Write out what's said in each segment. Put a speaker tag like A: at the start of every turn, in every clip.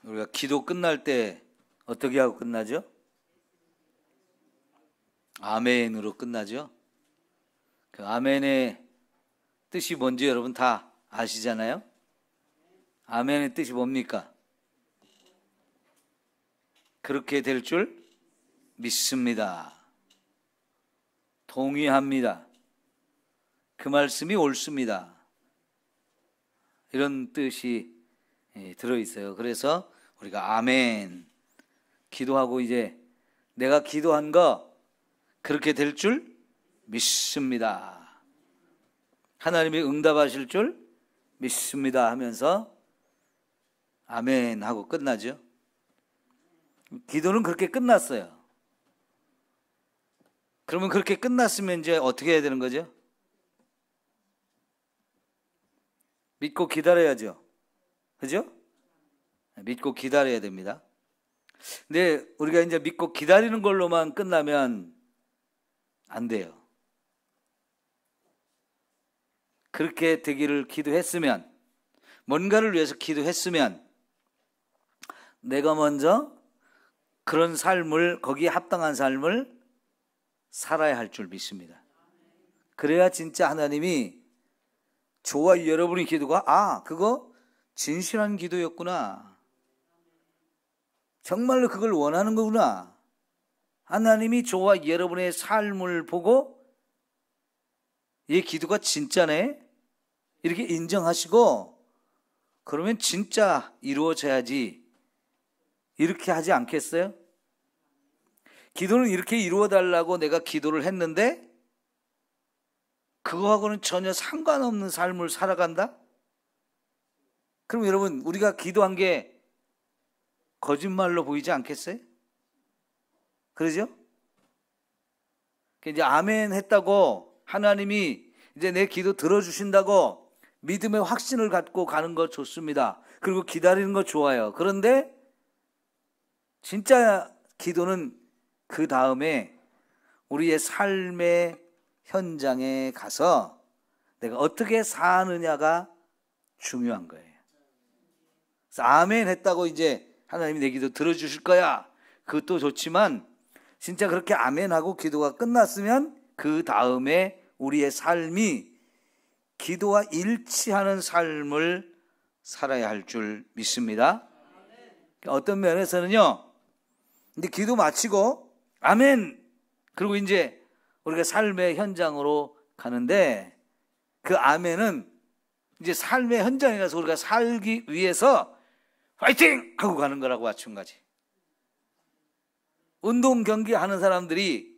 A: 우리가 기도 끝날 때 어떻게 하고 끝나죠? 아멘으로 끝나죠. 그 아멘의 뜻이 뭔지 여러분 다 아시잖아요. 아멘의 뜻이 뭡니까? 그렇게 될 줄 믿습니다. 동의합니다. 그 말씀이 옳습니다. 이런 뜻이 들어있어요. 그래서 우리가 아멘 기도하고 이제 내가 기도한 거 그렇게 될 줄 믿습니다. 하나님이 응답하실 줄 믿습니다 하면서 아멘 하고 끝나죠. 기도는 그렇게 끝났어요. 그러면 그렇게 끝났으면 이제 어떻게 해야 되는 거죠? 믿고 기다려야죠. 그죠? 믿고 기다려야 됩니다. 근데 우리가 이제 믿고 기다리는 걸로만 끝나면 안 돼요. 그렇게 되기를 기도했으면, 뭔가를 위해서 기도했으면 내가 먼저 그런 삶을, 거기에 합당한 삶을 살아야 할 줄 믿습니다. 그래야 진짜 하나님이 저와 여러분의 기도가 그거 진실한 기도였구나, 정말로 그걸 원하는 거구나, 하나님이 저와 여러분의 삶을 보고 이 기도가 진짜네 이렇게 인정하시고, 그러면 진짜 이루어져야지 이렇게 하지 않겠어요? 기도는 이렇게 이루어달라고 내가 기도를 했는데 그거하고는 전혀 상관없는 삶을 살아간다? 그럼 여러분, 우리가 기도한 게 거짓말로 보이지 않겠어요? 그러죠? 이제 아멘 했다고 하나님이 이제 내 기도 들어주신다고 믿음의 확신을 갖고 가는 거 좋습니다. 그리고 기다리는 거 좋아요. 그런데 진짜 기도는 그 다음에 우리의 삶의 현장에 가서 내가 어떻게 사느냐가 중요한 거예요. 그래서 아멘 했다고 이제 하나님이 내 기도 들어주실 거야, 그것도 좋지만 진짜 그렇게 아멘하고 기도가 끝났으면 그 다음에 우리의 삶이 기도와 일치하는 삶을 살아야 할 줄 믿습니다. 어떤 면에서는요, 근데 기도 마치고 아멘 그리고 이제 우리가 삶의 현장으로 가는데, 그 아멘은 이제 삶의 현장에 가서 우리가 살기 위해서 파이팅 하고 가는 거라고 마찬가지. 운동 경기 하는 사람들이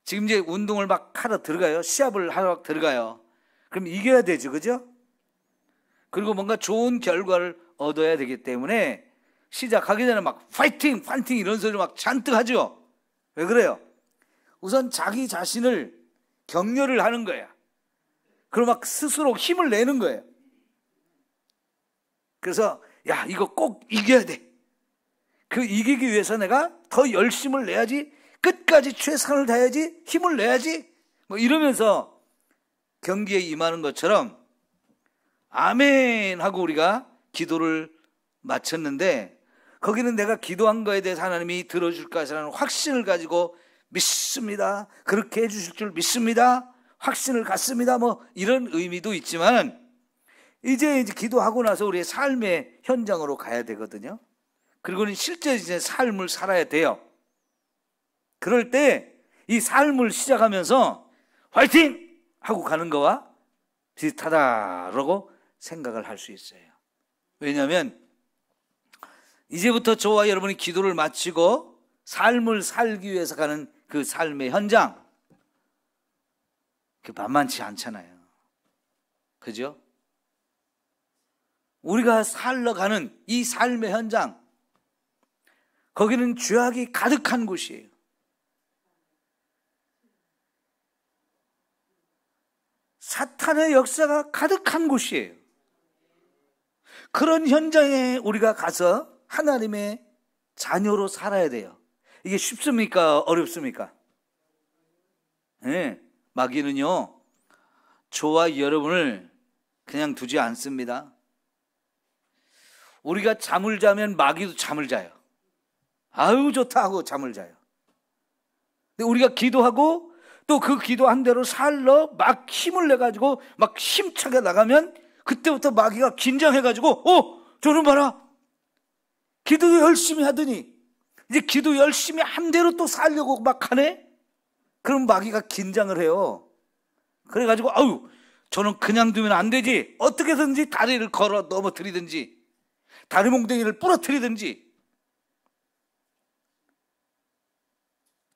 A: 지금 이제 운동을 막 하러 들어가요. 시합을 하러 들어가요. 그럼 이겨야 되죠, 그죠? 그리고 뭔가 좋은 결과를 얻어야 되기 때문에 시작하기 전에 막 파이팅 이런 소리를 막 잔뜩 하죠. 왜 그래요? 우선 자기 자신을 격려를 하는 거야. 그리고 막 스스로 힘을 내는 거예요. 그래서 야, 이거 꼭 이겨야 돼. 그 이기기 위해서 내가 더 열심을 내야지, 끝까지 최선을 다해야지, 힘을 내야지, 뭐 이러면서 경기에 임하는 것처럼 아멘 하고 우리가 기도를 마쳤는데, 거기는 내가 기도한 거에 대해서 하나님이 들어줄 것이라는 확신을 가지고 믿습니다, 그렇게 해주실 줄 믿습니다, 확신을 갖습니다, 뭐 이런 의미도 있지만 이제 기도하고 나서 우리의 삶의 현장으로 가야 되거든요. 그리고는 실제 이제 삶을 살아야 돼요. 그럴 때 이 삶을 시작하면서 화이팅! 하고 가는 거와 비슷하다라고 생각을 할 수 있어요. 왜냐하면 이제부터 저와 여러분이 기도를 마치고 삶을 살기 위해서 가는 그 삶의 현장, 그 만만치 않잖아요. 그죠? 우리가 살러 가는 이 삶의 현장, 거기는 죄악이 가득한 곳이에요. 사탄의 역사가 가득한 곳이에요. 그런 현장에 우리가 가서 하나님의 자녀로 살아야 돼요. 이게 쉽습니까? 어렵습니까? 네, 마귀는요, 저와 여러분을 그냥 두지 않습니다. 우리가 잠을 자면 마귀도 잠을 자요. 아유 좋다 하고 잠을 자요. 근데 우리가 기도하고 또 그 기도한 대로 살러 막 힘을 내가지고 막 힘차게 나가면 그때부터 마귀가 긴장해가지고 저놈 봐라, 기도도 열심히 하더니 이제 기도 열심히 한 대로 또 살려고 막 하네. 그럼 마귀가 긴장을 해요. 그래가지고 저는 그냥 두면 안 되지, 어떻게든지 다리를 걸어 넘어뜨리든지 다리 몽둥이를 부러뜨리든지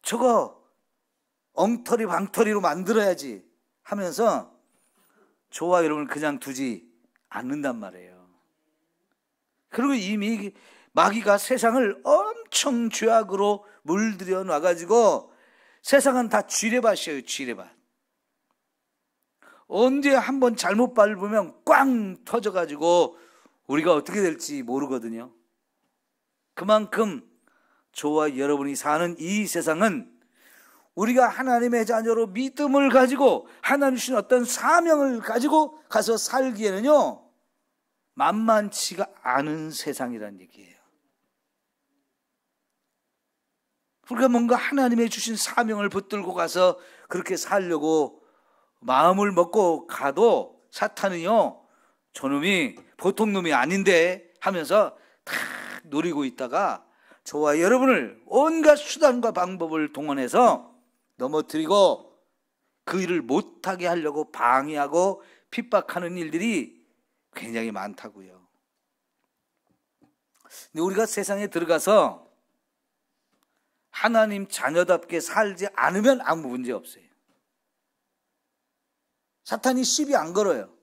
A: 저거 엉터리 방터리로 만들어야지 하면서 저와 여러분을 그냥 두지 않는단 말이에요. 그리고 이미 마귀가 세상을 엄청 죄악으로 물들여 놔가지고 세상은 다 쥐레밭이에요. 쥐레밭. 언제 한번 잘못 밟으면 꽝 터져가지고 우리가 어떻게 될지 모르거든요. 그만큼 저와 여러분이 사는 이 세상은 우리가 하나님의 자녀로 믿음을 가지고 하나님 주신 어떤 사명을 가지고 가서 살기에는요, 만만치가 않은 세상이란 얘기예요. 우리가 뭔가 하나님의 주신 사명을 붙들고 가서 그렇게 살려고 마음을 먹고 가도 사탄은요, 저놈이 보통 놈이 아닌데 하면서 다 노리고 있다가 저와 여러분을 온갖 수단과 방법을 동원해서 넘어뜨리고 그 일을 못하게 하려고 방해하고 핍박하는 일들이 굉장히 많다고요. 근데 우리가 세상에 들어가서 하나님 자녀답게 살지 않으면 아무 문제 없어요. 사탄이 시비 안 걸어요.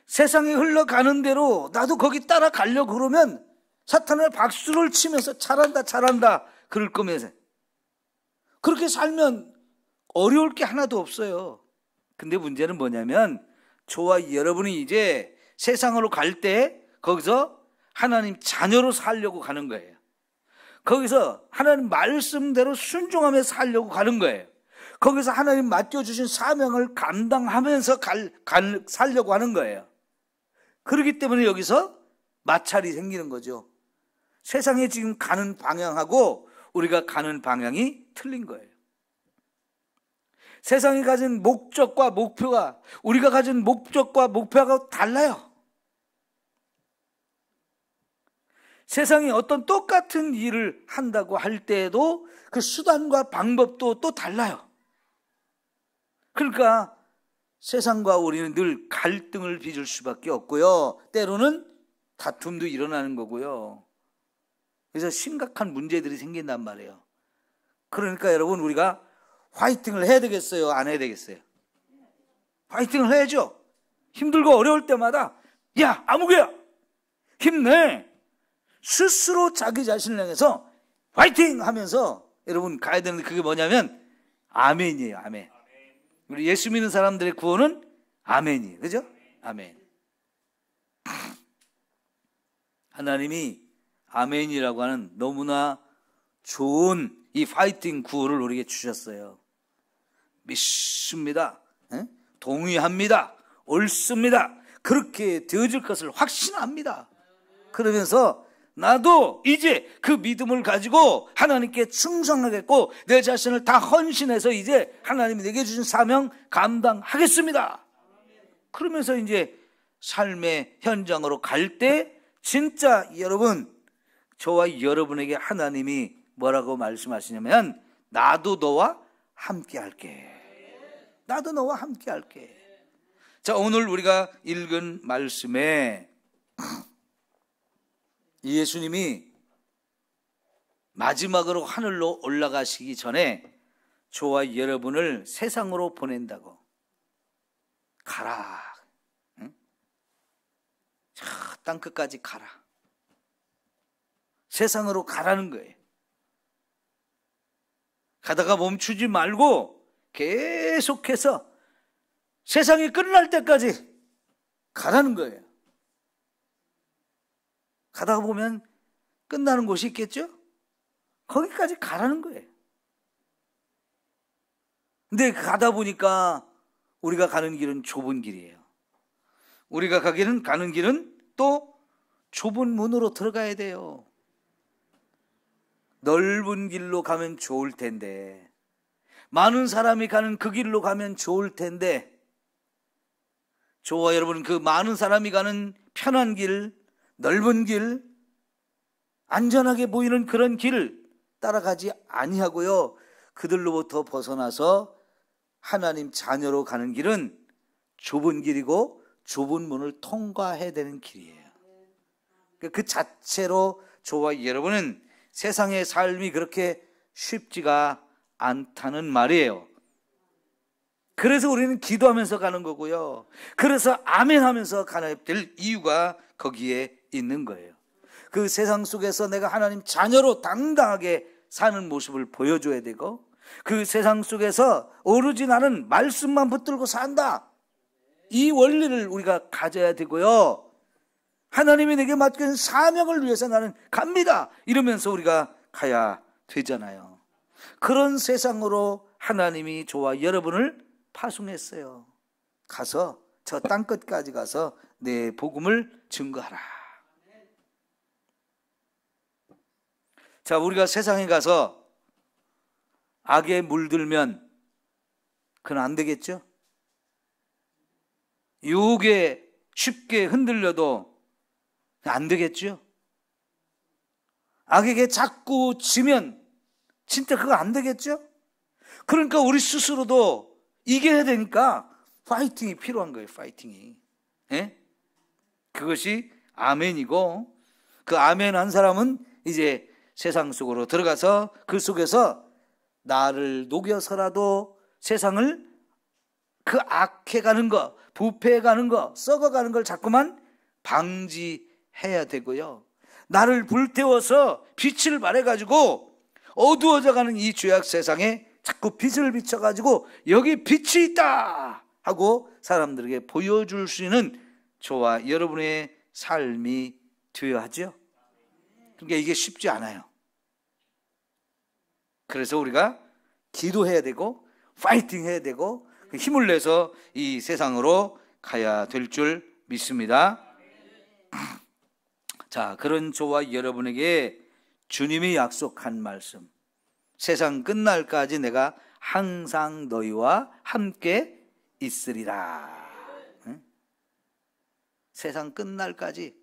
A: 세상에 흘러가는 대로 나도 거기 따라가려고 그러면 사탄은 박수를 치면서 잘한다 잘한다 그럴 거면서 그렇게 살면 어려울 게 하나도 없어요. 근데 문제는 뭐냐면 저와 여러분이 이제 세상으로 갈 때 거기서 하나님 자녀로 살려고 가는 거예요. 거기서 하나님 말씀대로 순종하며 살려고 가는 거예요. 거기서 하나님 맡겨주신 사명을 감당하면서 살려고 하는 거예요. 그렇기 때문에 여기서 마찰이 생기는 거죠. 세상에 지금 가는 방향하고 우리가 가는 방향이 틀린 거예요. 세상이 가진 목적과 목표가 우리가 가진 목적과 목표가 달라요. 세상이 어떤 똑같은 일을 한다고 할 때에도 그 수단과 방법도 또 달라요. 그러니까 세상과 우리는 늘 갈등을 빚을 수밖에 없고요. 때로는 다툼도 일어나는 거고요. 그래서 심각한 문제들이 생긴단 말이에요. 그러니까 여러분 우리가 화이팅을 해야 되겠어요? 안 해야 되겠어요? 화이팅을 해야죠. 힘들고 어려울 때마다 야 아무개야 힘내, 스스로 자기 자신을 향해서 화이팅 하면서 여러분 가야 되는데 그게 뭐냐면 아멘이에요. 아멘. 우리 예수 믿는 사람들의 구원은 아멘이에요. 그죠? 아멘. 하나님이 아멘이라고 하는 너무나 좋은 이 파이팅 구호를 우리에게 주셨어요. 믿습니다. 동의합니다. 옳습니다. 그렇게 되어질 것을 확신합니다. 그러면서 나도 이제 그 믿음을 가지고 하나님께 충성하겠고 내 자신을 다 헌신해서 이제 하나님이 내게 주신 사명 감당하겠습니다. 그러면서 이제 삶의 현장으로 갈 때 진짜 여러분, 저와 여러분에게 하나님이 뭐라고 말씀하시냐면 나도 너와 함께 할게. 나도 너와 함께 할게. 자, 오늘 우리가 읽은 말씀에 예수님이 마지막으로 하늘로 올라가시기 전에 저와 여러분을 세상으로 보낸다고. 가라. 응? 저 땅끝까지 가라. 세상으로 가라는 거예요. 가다가 멈추지 말고 계속해서 세상이 끝날 때까지 가라는 거예요. 가다가 보면 끝나는 곳이 있겠죠? 거기까지 가라는 거예요. 근데 가다 보니까 우리가 가는 길은 좁은 길이에요. 우리가 가는 길은 또 좁은 문으로 들어가야 돼요. 넓은 길로 가면 좋을 텐데, 많은 사람이 가는 그 길로 가면 좋을 텐데, 저와 여러분은 그 많은 사람이 가는 편한 길, 넓은 길, 안전하게 보이는 그런 길을 따라가지 아니하고요, 그들로부터 벗어나서 하나님 자녀로 가는 길은 좁은 길이고 좁은 문을 통과해야 되는 길이에요. 그 자체로 저와 여러분은 세상의 삶이 그렇게 쉽지가 않다는 말이에요. 그래서 우리는 기도하면서 가는 거고요, 그래서 아멘 하면서 가야 될 이유가 거기에 있는 거예요. 그 세상 속에서 내가 하나님 자녀로 당당하게 사는 모습을 보여줘야 되고, 그 세상 속에서 오로지 나는 말씀만 붙들고 산다, 이 원리를 우리가 가져야 되고요, 하나님이 내게 맡긴 사명을 위해서 나는 갑니다, 이러면서 우리가 가야 되잖아요. 그런 세상으로 하나님이 저와 여러분을 파송했어요. 가서 저 땅끝까지 가서 내 복음을 증거하라. 자, 우리가 세상에 가서 악에 물들면 그건 안 되겠죠? 유혹에 쉽게 흔들려도 안 되겠죠? 악에게 자꾸 지면 진짜 그거 안 되겠죠? 그러니까 우리 스스로도 이겨야 되니까 파이팅이 필요한 거예요. 파이팅이. 예? 그것이 아멘이고, 그 아멘 한 사람은 이제 세상 속으로 들어가서 그 속에서 나를 녹여서라도 세상을, 그 악해가는 거, 부패해가는 거, 썩어가는 걸 자꾸만 방지해야 되고요, 나를 불태워서 빛을 발해가지고 어두워져가는 이 죄악 세상에 자꾸 빛을 비춰가지고 여기 빛이 있다 하고 사람들에게 보여줄 수 있는 저와 여러분의 삶이 되어야 하죠. 그러니까 이게 쉽지 않아요. 그래서 우리가 기도해야 되고 파이팅 해야 되고 힘을 내서 이 세상으로 가야 될 줄 믿습니다. 자, 그런 저와 여러분에게 주님이 약속한 말씀, 세상 끝날까지 내가 항상 너희와 함께 있으리라. 응? 세상 끝날까지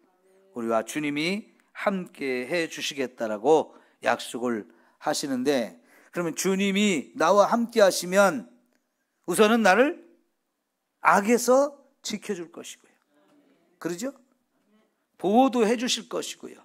A: 우리와 주님이 함께 해 주시겠다라고 약속을 하시는데, 그러면 주님이 나와 함께 하시면 우선은 나를 악에서 지켜줄 것이고요, 그러죠? 보호도 해 주실 것이고요,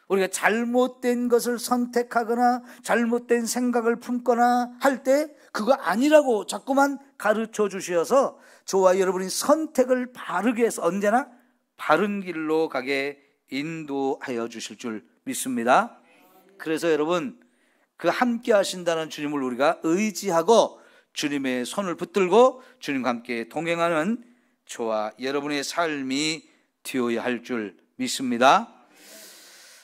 A: 우리가 잘못된 것을 선택하거나 잘못된 생각을 품거나 할 때 그거 아니라고 자꾸만 가르쳐 주셔서 저와 여러분이 선택을 바르게 해서 언제나 바른 길로 가게 인도하여 주실 줄 믿습니다. 그래서 여러분, 그 함께 하신다는 주님을 우리가 의지하고 주님의 손을 붙들고 주님과 함께 동행하는 저와 여러분의 삶이 되어야 할 줄 믿습니다.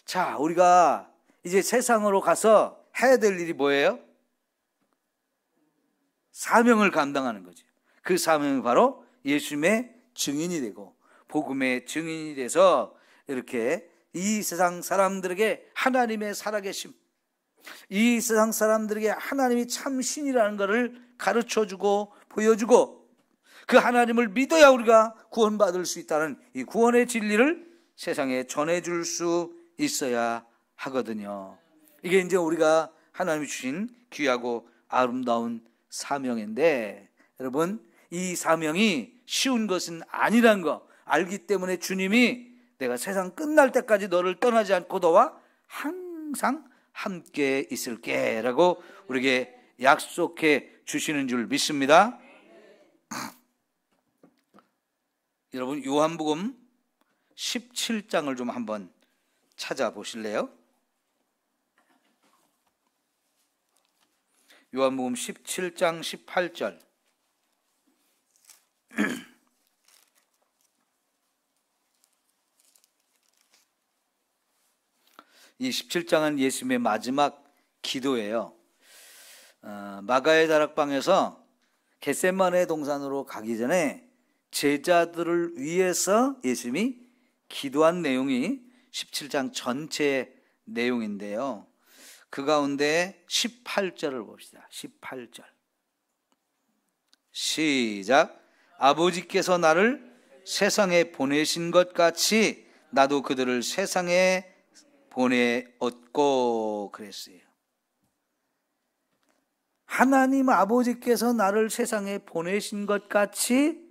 A: 자, 우리가 이제 세상으로 가서 해야 될 일이 뭐예요? 사명을 감당하는 거죠. 그 사명이 바로 예수님의 증인이 되고 복음의 증인이 돼서 이렇게 이 세상 사람들에게 하나님의 살아계심, 이 세상 사람들에게 하나님이 참 신이라는 것을 가르쳐주고 보여주고, 그 하나님을 믿어야 우리가 구원받을 수 있다는 이 구원의 진리를 세상에 전해줄 수 있어야 하거든요. 이게 이제 우리가 하나님이 주신 귀하고 아름다운 사명인데, 여러분, 이 사명이 쉬운 것은 아니란 거 알기 때문에 주님이 내가 세상 끝날 때까지 너를 떠나지 않고 너와 항상 함께 있을게 라고 우리에게 약속해 주시는 줄 믿습니다. 여러분, 요한복음 17장을 좀 한번 찾아보실래요? 요한복음 17장 18절. 이 17장은 예수님의 마지막 기도예요. 마가의 다락방에서 겟세마네 동산으로 가기 전에 제자들을 위해서 예수님이 기도한 내용이 17장 전체 내용인데요. 그 가운데 18절을 봅시다. 18절. 시작. 아버지께서 나를 세상에 보내신 것 같이 나도 그들을 세상에 보내었고 그랬어요. 하나님 아버지께서 나를 세상에 보내신 것 같이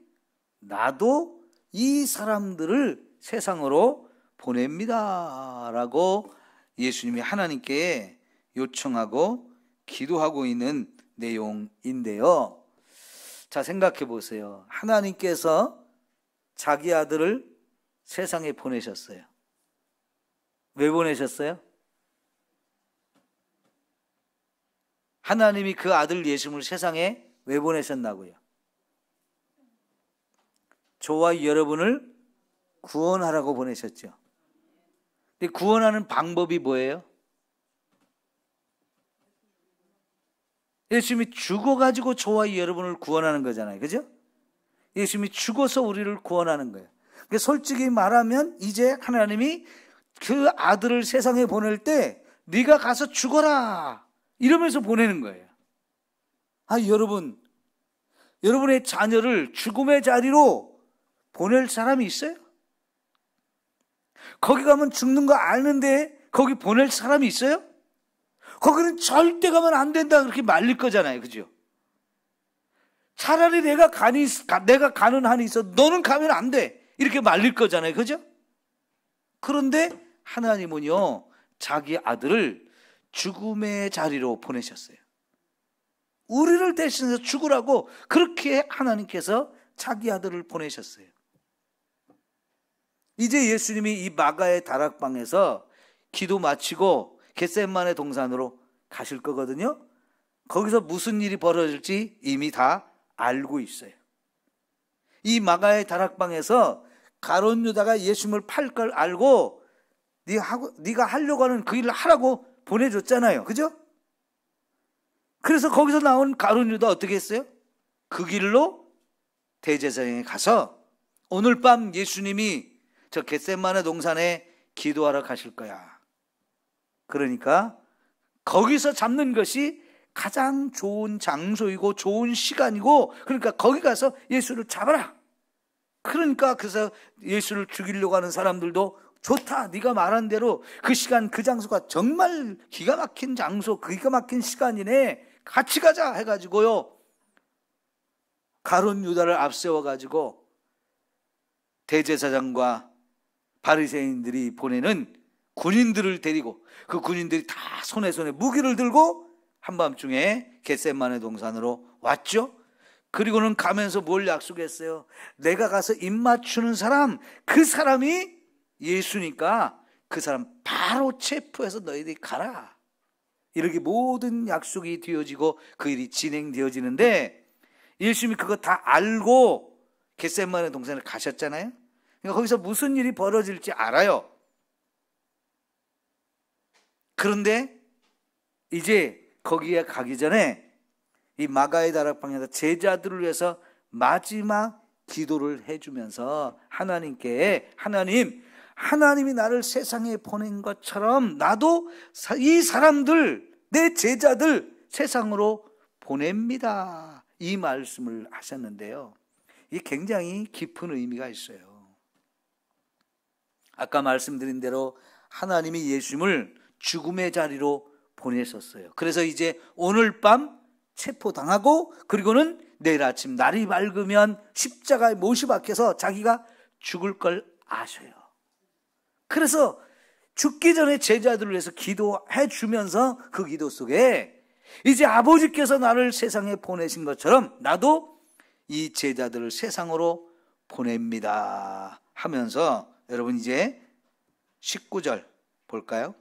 A: 나도 이 사람들을 세상으로 보냅니다 라고 예수님이 하나님께 요청하고 기도하고 있는 내용인데요. 자, 생각해 보세요. 하나님께서 자기 아들을 세상에 보내셨어요. 왜 보내셨어요? 하나님이 그 아들 예수님을 세상에 왜 보내셨나고요? 저와 여러분을 구원하라고 보내셨죠. 근데 구원하는 방법이 뭐예요? 예수님이 죽어가지고 저와 여러분을 구원하는 거잖아요. 그죠? 예수님이 죽어서 우리를 구원하는 거예요. 그러니까 솔직히 말하면 이제 하나님이 그 아들을 세상에 보낼 때 네가 가서 죽어라 이러면서 보내는 거예요. 아, 여러분의 자녀를 죽음의 자리로 보낼 사람이 있어요? 거기 가면 죽는 거 아는데 거기 보낼 사람이 있어요? 거기는 절대 가면 안 된다 그렇게 말릴 거잖아요. 그죠? 차라리 내가 가는 한이 있어 너는 가면 안 돼 이렇게 말릴 거잖아요. 그죠? 그런데 하나님은요 자기 아들을 죽음의 자리로 보내셨어요. 우리를 대신해서 죽으라고 그렇게 하나님께서 자기 아들을 보내셨어요. 이제 예수님이 이 마가의 다락방에서 기도 마치고 겟세마네 동산으로 가실 거거든요. 거기서 무슨 일이 벌어질지 이미 다 알고 있어요. 이 마가의 다락방에서 가룟 유다가 예수님을 팔 걸 알고 네가 하려고 하는 그 일을 하라고 보내줬잖아요. 그죠? 그래서 거기서 나온 가룟 유다 어떻게 했어요? 그 길로 대제사장에 가서 오늘 밤 예수님이 저 겟세마네 동산에 기도하러 가실 거야. 그러니까 거기서 잡는 것이 가장 좋은 장소이고 좋은 시간이고 그러니까 거기 가서 예수를 잡아라. 그러니까 그래서 예수를 죽이려고 하는 사람들도 좋다. 네가 말한 대로 그 시간 그 장소가 정말 기가 막힌 장소 기가 막힌 시간이네. 같이 가자 해가지고요. 가룟 유다를 앞세워가지고 대제사장과 바리새인들이 보내는 군인들을 데리고 그 군인들이 다 손에 무기를 들고 한밤중에 겟세마네 동산으로 왔죠. 그리고는 가면서 뭘 약속했어요? 내가 가서 입 맞추는 사람 그 사람이 예수니까 그 사람 바로 체포해서 너희들이 가라. 이렇게 모든 약속이 되어지고 그 일이 진행되어지는데 예수님이 그거 다 알고 겟세마네 동산을 가셨잖아요. 그러니까 거기서 무슨 일이 벌어질지 알아요. 그런데 이제 거기에 가기 전에 이 마가의 다락방에서 제자들을 위해서 마지막 기도를 해주면서 하나님께 하나님이 나를 세상에 보낸 것처럼 나도 이 사람들 내 제자들 세상으로 보냅니다. 이 말씀을 하셨는데요. 이게 굉장히 깊은 의미가 있어요. 아까 말씀드린 대로 하나님이 예수님을 죽음의 자리로 보내셨어요. 그래서 이제 오늘 밤 체포당하고 그리고는 내일 아침 날이 밝으면 십자가에 못이 박혀서 자기가 죽을 걸 아셔요. 그래서 죽기 전에 제자들을 위해서 기도해 주면서 그 기도 속에 이제 아버지께서 나를 세상에 보내신 것처럼 나도 이 제자들을 세상으로 보냅니다 하면서 여러분 이제 19절 볼까요?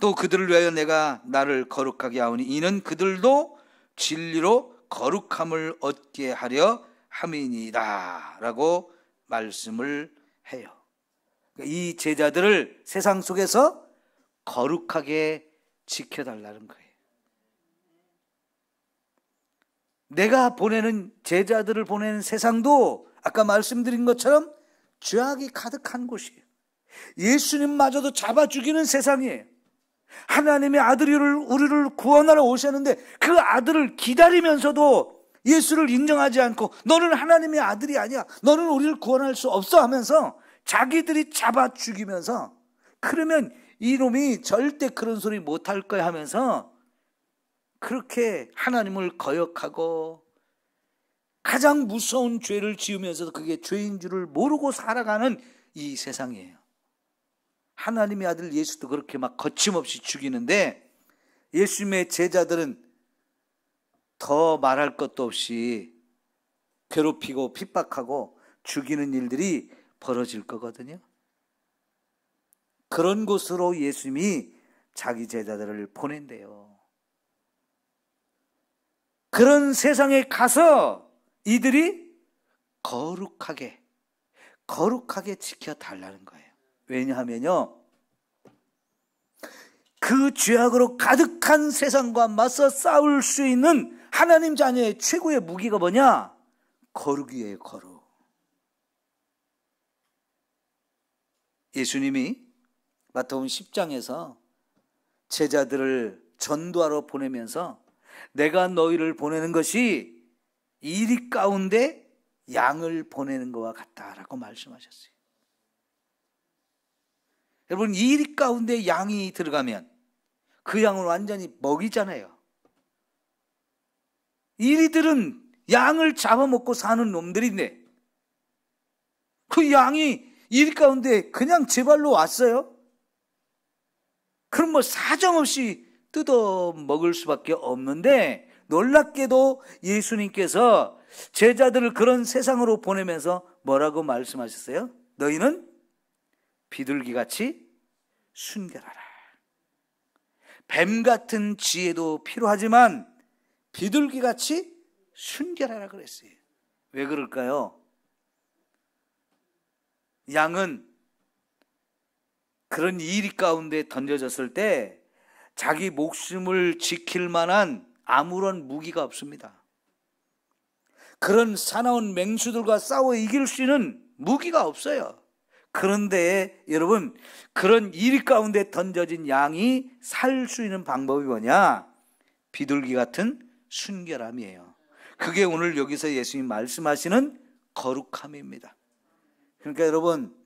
A: 또 그들을 위하여 내가 나를 거룩하게 하오니 이는 그들도 진리로 거룩함을 얻게 하려 함이니이다 라고 말씀을 해요. 이 제자들을 세상 속에서 거룩하게 지켜달라는 거예요. 내가 보내는 제자들을 보내는 세상도 아까 말씀드린 것처럼 죄악이 가득한 곳이에요. 예수님마저도 잡아 죽이는 세상이에요. 하나님의 아들이 우리를 구원하러 오셨는데 그 아들을 기다리면서도 예수를 인정하지 않고 너는 하나님의 아들이 아니야, 너는 우리를 구원할 수 없어 하면서 자기들이 잡아 죽이면서, 그러면 이놈이 절대 그런 소리 못할 거야 하면서 그렇게 하나님을 거역하고 가장 무서운 죄를 지으면서도 그게 죄인 줄을 모르고 살아가는 이 세상이에요. 하나님의 아들 예수도 그렇게 막 거침없이 죽이는데 예수님의 제자들은 더 말할 것도 없이 괴롭히고 핍박하고 죽이는 일들이 벌어질 거거든요. 그런 곳으로 예수님이 자기 제자들을 보낸대요. 그런 세상에 가서 이들이 거룩하게 지켜달라는 거예요. 왜냐하면요, 그 죄악으로 가득한 세상과 맞서 싸울 수 있는 하나님 자녀의 최고의 무기가 뭐냐? 거룩이에요, 거룩. 예수님이 마태복음 10장에서 제자들을 전도하러 보내면서 내가 너희를 보내는 것이 이리 가운데 양을 보내는 것과 같다라고 말씀하셨어요. 여러분, 이리 가운데 양이 들어가면 그 양을 완전히 먹이잖아요. 이리들은 양을 잡아먹고 사는 놈들인데 그 양이 이리 가운데 그냥 제 발로 왔어요? 그럼 뭐 사정없이 뜯어 먹을 수밖에 없는데, 놀랍게도 예수님께서 제자들을 그런 세상으로 보내면서 뭐라고 말씀하셨어요? 너희는 비둘기같이 순결하라. 뱀 같은 지혜도 필요하지만 비둘기같이 순결하라 그랬어요. 왜 그럴까요? 양은 그런 이리 가운데 던져졌을 때 자기 목숨을 지킬 만한 아무런 무기가 없습니다. 그런 사나운 맹수들과 싸워 이길 수 있는 무기가 없어요. 그런데 여러분, 그런 이리 가운데 던져진 양이 살 수 있는 방법이 뭐냐? 비둘기 같은 순결함이에요. 그게 오늘 여기서 예수님 말씀하시는 거룩함입니다. 그러니까 여러분,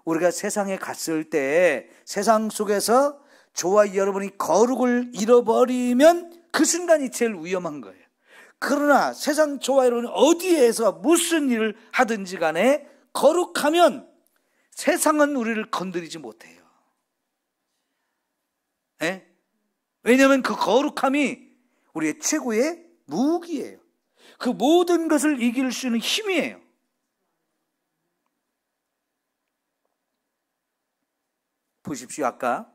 A: 우리가 세상에 갔을 때 세상 속에서 저와 여러분이 거룩을 잃어버리면 그 순간이 제일 위험한 거예요. 그러나 세상 저와 여러분이 어디에서 무슨 일을 하든지 간에 거룩하면 세상은 우리를 건드리지 못해요. 예? 왜냐하면 그 거룩함이 우리의 최고의 무기예요. 그 모든 것을 이길 수 있는 힘이에요. 보십시오. 아까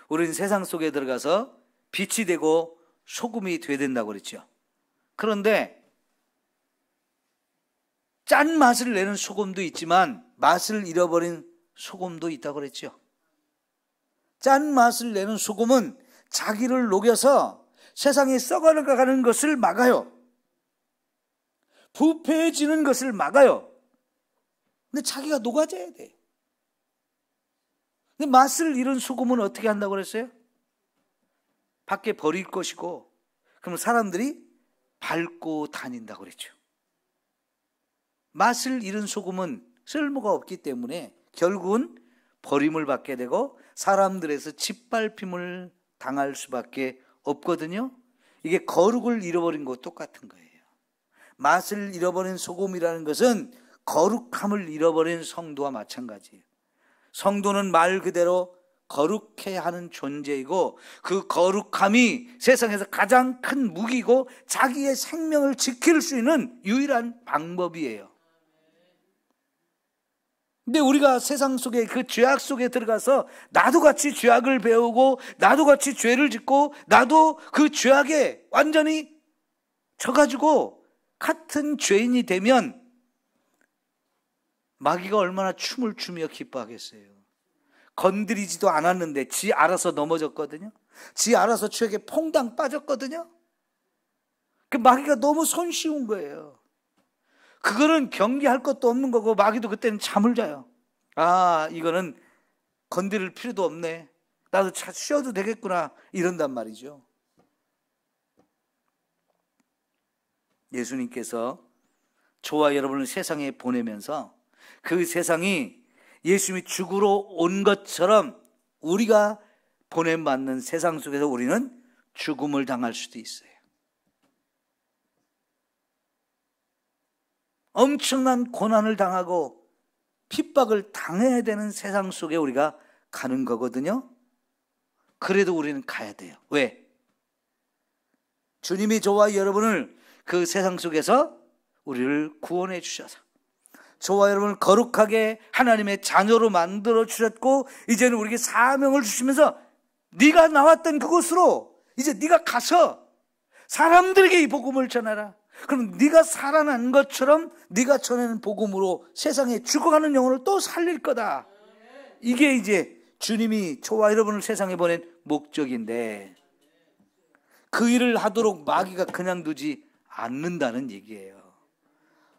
A: 우리는 세상 속에 들어가서 빛이 되고 소금이 되어야 된다고 그랬죠. 그런데 짠 맛을 내는 소금도 있지만 맛을 잃어버린 소금도 있다고 그랬죠. 짠 맛을 내는 소금은 자기를 녹여서 세상에 썩어가는 것을 막아요. 부패해지는 것을 막아요. 근데 자기가 녹아져야 돼. 근데 맛을 잃은 소금은 어떻게 한다고 그랬어요? 밖에 버릴 것이고, 그럼 사람들이 밟고 다닌다고 그랬죠. 맛을 잃은 소금은 쓸모가 없기 때문에 결국은 버림을 받게 되고 사람들에서 짓밟힘을 당할 수밖에 없거든요. 이게 거룩을 잃어버린 것과 똑같은 거예요. 맛을 잃어버린 소금이라는 것은 거룩함을 잃어버린 성도와 마찬가지예요. 성도는 말 그대로 거룩해야 하는 존재이고, 그 거룩함이 세상에서 가장 큰 무기고 자기의 생명을 지킬 수 있는 유일한 방법이에요. 근데 우리가 세상 속에 그 죄악 속에 들어가서 나도 같이 죄악을 배우고 나도 같이 죄를 짓고 나도 그 죄악에 완전히 져가지고 같은 죄인이 되면 마귀가 얼마나 춤을 추며 기뻐하겠어요. 건드리지도 않았는데 지 알아서 넘어졌거든요. 지 알아서 죄악에 퐁당 빠졌거든요. 그 마귀가 너무 손쉬운 거예요. 그거는 경계할 것도 없는 거고 마귀도 그때는 잠을 자요. 아, 이거는 건드릴 필요도 없네. 나도 쉬어도 되겠구나. 이런단 말이죠. 예수님께서 저와 여러분을 세상에 보내면서 그 세상이 예수님이 죽으러 온 것처럼 우리가 보냄받는 세상 속에서 우리는 죽음을 당할 수도 있어요. 엄청난 고난을 당하고 핍박을 당해야 되는 세상 속에 우리가 가는 거거든요. 그래도 우리는 가야 돼요. 왜? 주님이 저와 여러분을 그 세상 속에서 우리를 구원해 주셔서 저와 여러분을 거룩하게 하나님의 자녀로 만들어 주셨고, 이제는 우리에게 사명을 주시면서 네가 나왔던 그곳으로 이제 네가 가서 사람들에게 이 복음을 전하라. 그럼 네가 살아난 것처럼 네가 전하는 복음으로 세상에 죽어가는 영혼을 또 살릴 거다. 이게 이제 주님이 저와 여러분을 세상에 보낸 목적인데, 그 일을 하도록 마귀가 그냥 두지 않는다는 얘기예요.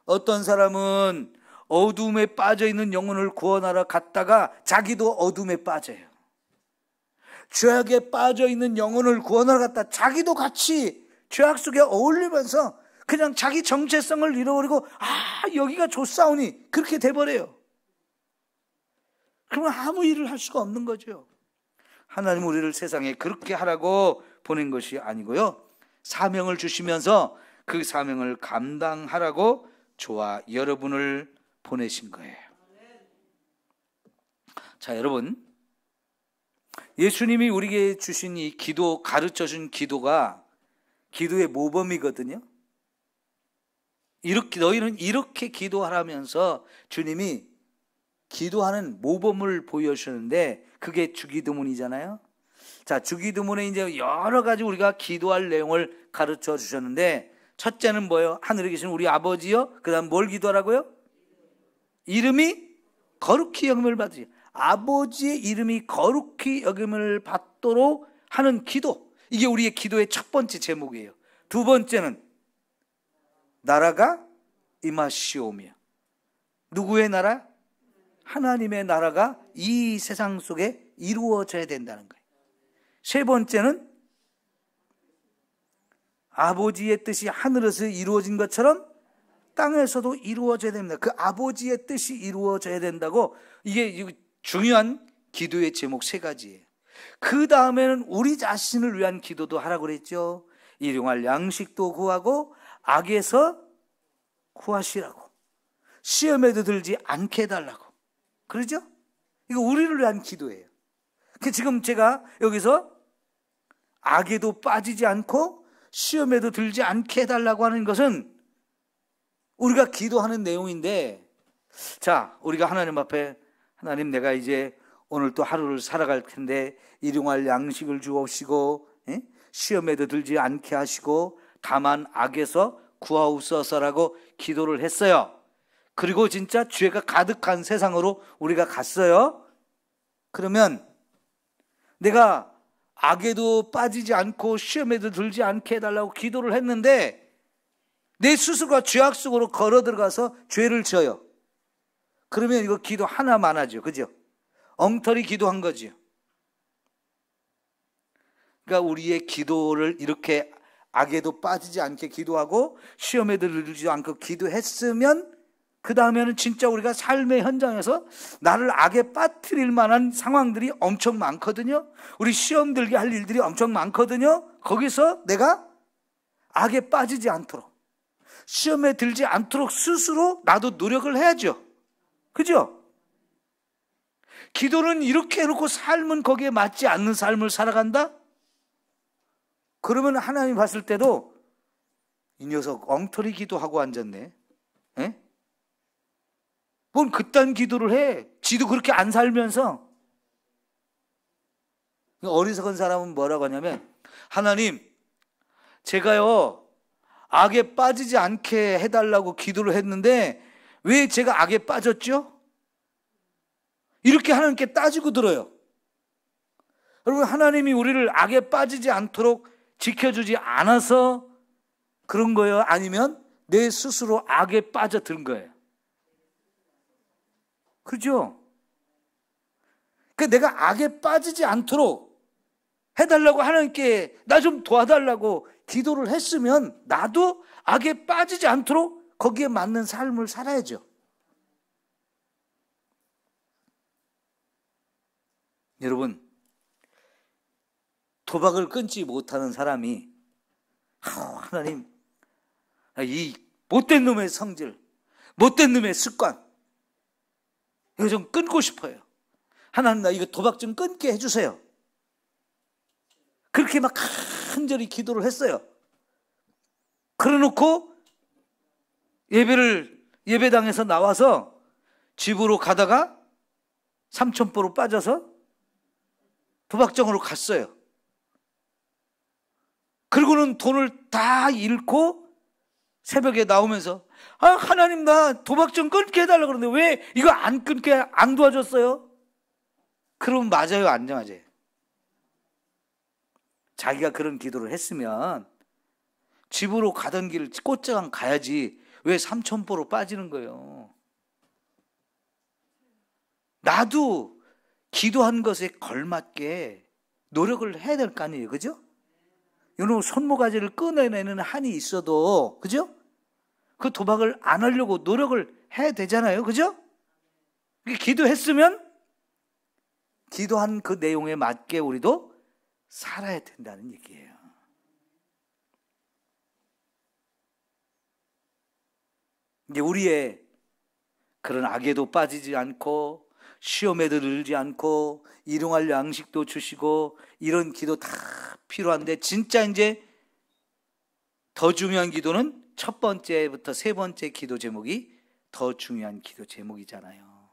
A: 어떤 사람은 어둠에 빠져있는 영혼을 구원하러 갔다가 자기도 어둠에 빠져요. 죄악에 빠져있는 영혼을 구원하러 갔다 자기도 같이 죄악 속에 어울리면서 그냥 자기 정체성을 잃어버리고, 아, 여기가 좋사오니 그렇게 돼버려요. 그러면 아무 일을 할 수가 없는 거죠. 하나님 우리를 세상에 그렇게 하라고 보낸 것이 아니고요, 사명을 주시면서 그 사명을 감당하라고 저와 여러분을 보내신 거예요. 자, 여러분, 예수님이 우리에게 주신 이 기도, 가르쳐준 기도가 기도의 모범이거든요. 이렇게 너희는 이렇게 기도하라면서 주님이 기도하는 모범을 보여주셨는데, 그게 주기도문이잖아요. 자, 주기도문에 이제 여러 가지 우리가 기도할 내용을 가르쳐 주셨는데, 첫째는 뭐예요? 하늘에 계신 우리 아버지요. 그 다음 뭘 기도하라고요? 이름이 거룩히 여김을 받으시. 아버지의 이름이 거룩히 여김을 받도록 하는 기도. 이게 우리의 기도의 첫 번째 제목이에요. 두 번째는 나라가 임하시오며. 누구의 나라? 하나님의 나라가 이 세상 속에 이루어져야 된다는 거예요. 세 번째는 아버지의 뜻이 하늘에서 이루어진 것처럼 땅에서도 이루어져야 됩니다. 그 아버지의 뜻이 이루어져야 된다고, 이게 중요한 기도의 제목 세 가지예요. 그 다음에는 우리 자신을 위한 기도도 하라고 그랬죠. 일용할 양식도 구하고 악에서 구하시라고, 시험에도 들지 않게 해달라고. 그러죠? 이거 우리를 위한 기도예요. 지금 제가 여기서 악에도 빠지지 않고 시험에도 들지 않게 해달라고 하는 것은 우리가 기도하는 내용인데, 자, 우리가 하나님 앞에, 하나님, 내가 이제 오늘 또 하루를 살아갈 텐데 일용할 양식을 주옵시고, 시험에도 들지 않게 하시고 다만 악에서 구하옵소서라고 기도를 했어요. 그리고 진짜 죄가 가득한 세상으로 우리가 갔어요. 그러면 내가 악에도 빠지지 않고 시험에도 들지 않게 해달라고 기도를 했는데 내 스스로가 죄악 속으로 걸어 들어가서 죄를 져요. 그러면 이거 기도 하나만 하죠. 그죠? 엉터리 기도한 거죠. 그러니까 우리의 기도를 이렇게 악에도 빠지지 않게 기도하고 시험에도 들지 않고 기도했으면 그 다음에는 진짜 우리가 삶의 현장에서 나를 악에 빠뜨릴 만한 상황들이 엄청 많거든요. 우리 시험 들게 할 일들이 엄청 많거든요. 거기서 내가 악에 빠지지 않도록, 시험에 들지 않도록 스스로 나도 노력을 해야죠. 그죠? 기도는 이렇게 해놓고 삶은 거기에 맞지 않는 삶을 살아간다? 그러면 하나님 봤을 때도 이 녀석 엉터리 기도하고 앉았네. 에? 뭔 그딴 기도를 해. 지도 그렇게 안 살면서. 어리석은 사람은 뭐라고 하냐면, 하나님, 제가요 악에 빠지지 않게 해달라고 기도를 했는데 왜 제가 악에 빠졌죠? 이렇게 하나님께 따지고 들어요. 여러분, 하나님이 우리를 악에 빠지지 않도록 지켜주지 않아서 그런 거예요? 아니면 내 스스로 악에 빠져든 거예요? 그죠? 그 내가 악에 빠지지 않도록 해달라고 하나님께 나 좀 도와달라고 기도를 했으면 나도 악에 빠지지 않도록 거기에 맞는 삶을 살아야죠. 여러분, 도박을 끊지 못하는 사람이 하나님, 이 못된 놈의 성질, 못된 놈의 습관 이거 좀 끊고 싶어요. 하나님, 나 이거 도박 좀 끊게 해주세요. 그렇게 막 간절히 기도를 했어요. 그래놓고 예배당에서 나와서 집으로 가다가 삼천포로 빠져서 도박장으로 갔어요. 그리고는 돈을 다 잃고 새벽에 나오면서 하나님, 나 도박 좀 끊게 해달라고 그러는데 왜 이거 안 끊게 안 도와줬어요? 그러면 맞아요, 안 맞아요? 자기가 그런 기도를 했으면 집으로 가던 길 꽃장 가야지 왜 삼천포로 빠지는 거예요? 나도 기도한 것에 걸맞게 노력을 해야 될 거 아니에요, 그죠? 여러분, 손모가지를 끊어내는 한이 있어도, 그죠? 그 도박을 안 하려고 노력을 해야 되잖아요, 그죠? 기도했으면 기도한 그 내용에 맞게 우리도 살아야 된다는 얘기예요. 이제 우리의 그런 악에도 빠지지 않고 시험에도 들지 않고 일용할 양식도 주시고 이런 기도 다 필요한데, 진짜 이제 더 중요한 기도는 첫 번째부터 세 번째 기도 제목이 더 중요한 기도 제목이잖아요.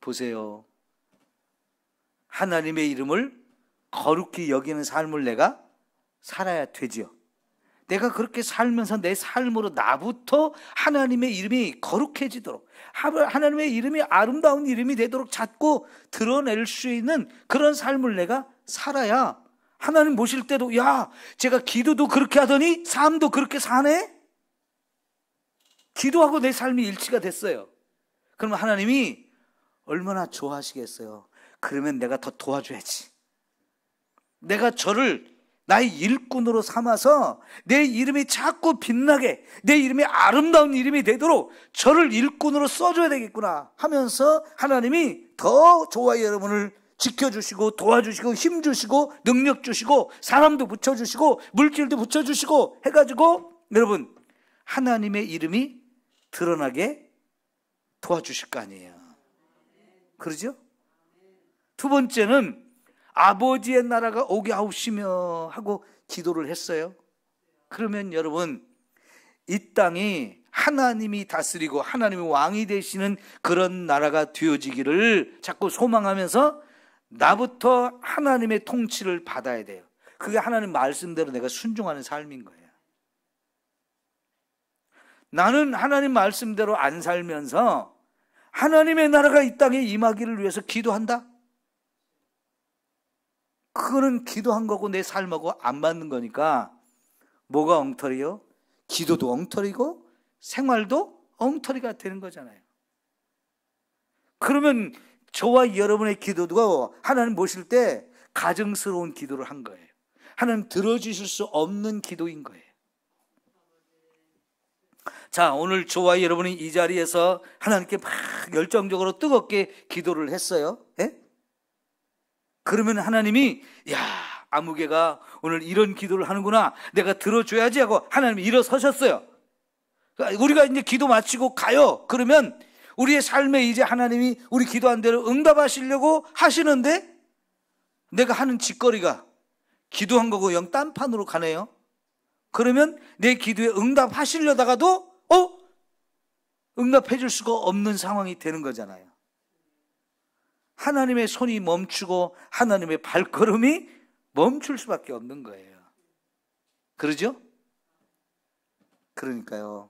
A: 보세요. 하나님의 이름을 거룩히 여기는 삶을 내가 살아야 되지요. 내가 그렇게 살면서 내 삶으로 나부터 하나님의 이름이 거룩해지도록, 하나님의 이름이 아름다운 이름이 되도록 자꾸 드러낼 수 있는 그런 삶을 내가 살아야 하나님 모실 때도, 야, 제가 기도도 그렇게 하더니 삶도 그렇게 사네? 기도하고 내 삶이 일치가 됐어요. 그러면 하나님이 얼마나 좋아하시겠어요. 그러면 내가 더 도와줘야지. 내가 저를 나의 일꾼으로 삼아서 내 이름이 자꾸 빛나게, 내 이름이 아름다운 이름이 되도록 저를 일꾼으로 써줘야 되겠구나 하면서 하나님이 더 저와 여러분을 지켜주시고 도와주시고 힘주시고 능력 주시고 사람도 붙여주시고 물질도 붙여주시고 해가지고 여러분, 하나님의 이름이 드러나게 도와주실 거 아니에요. 그러죠? 두 번째는 아버지의 나라가 오게 하옵시며 하고 기도를 했어요. 그러면 여러분, 이 땅이 하나님이 다스리고 하나님이 왕이 되시는 그런 나라가 되어지기를 자꾸 소망하면서 나부터 하나님의 통치를 받아야 돼요. 그게 하나님 말씀대로 내가 순종하는 삶인 거예요. 나는 하나님 말씀대로 안 살면서 하나님의 나라가 이 땅에 임하기를 위해서 기도한다? 그거는 기도한 거고 내 삶하고 안 맞는 거니까 뭐가 엉터리요? 기도도 엉터리고 생활도 엉터리가 되는 거잖아요. 그러면 저와 여러분의 기도도 하나님 모실 때 가증스러운 기도를 한 거예요. 하나님 들어주실 수 없는 기도인 거예요. 자, 오늘 저와 여러분이 이 자리에서 하나님께 막 열정적으로 뜨겁게 기도를 했어요. 예? 그러면 하나님이, 야, 아무개가 오늘 이런 기도를 하는구나, 내가 들어줘야지 하고 하나님이 일어서셨어요. 우리가 이제 기도 마치고 가요. 그러면 우리의 삶에 이제 하나님이 우리 기도한 대로 응답하시려고 하시는데 내가 하는 짓거리가 기도한 거고 영 딴판으로 가네요. 그러면 내 기도에 응답하시려다가도 응답해 줄 수가 없는 상황이 되는 거잖아요. 하나님의 손이 멈추고 하나님의 발걸음이 멈출 수밖에 없는 거예요. 그러죠? 그러니까요,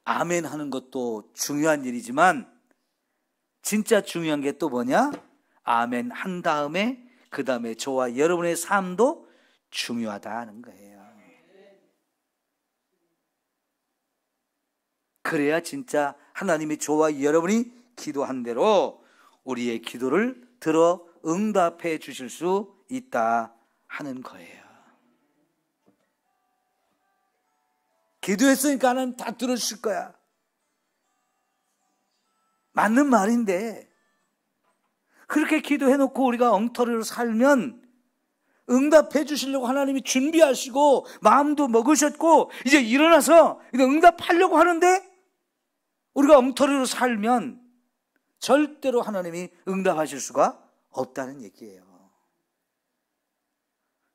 A: 아멘 하는 것도 중요한 일이지만 진짜 중요한 게 또 뭐냐? 아멘 한 다음에 그 다음에 저와 여러분의 삶도 중요하다는 거예요. 그래야 진짜 하나님이 저와 여러분이 기도한 대로 우리의 기도를 들어 응답해 주실 수 있다 하는 거예요. 기도했으니까 하나님 다 들어주실 거야. 맞는 말인데 그렇게 기도해놓고 우리가 엉터리로 살면 응답해 주시려고 하나님이 준비하시고 마음도 먹으셨고 이제 일어나서 응답하려고 하는데 우리가 엉터리로 살면 절대로 하나님이 응답하실 수가 없다는 얘기예요.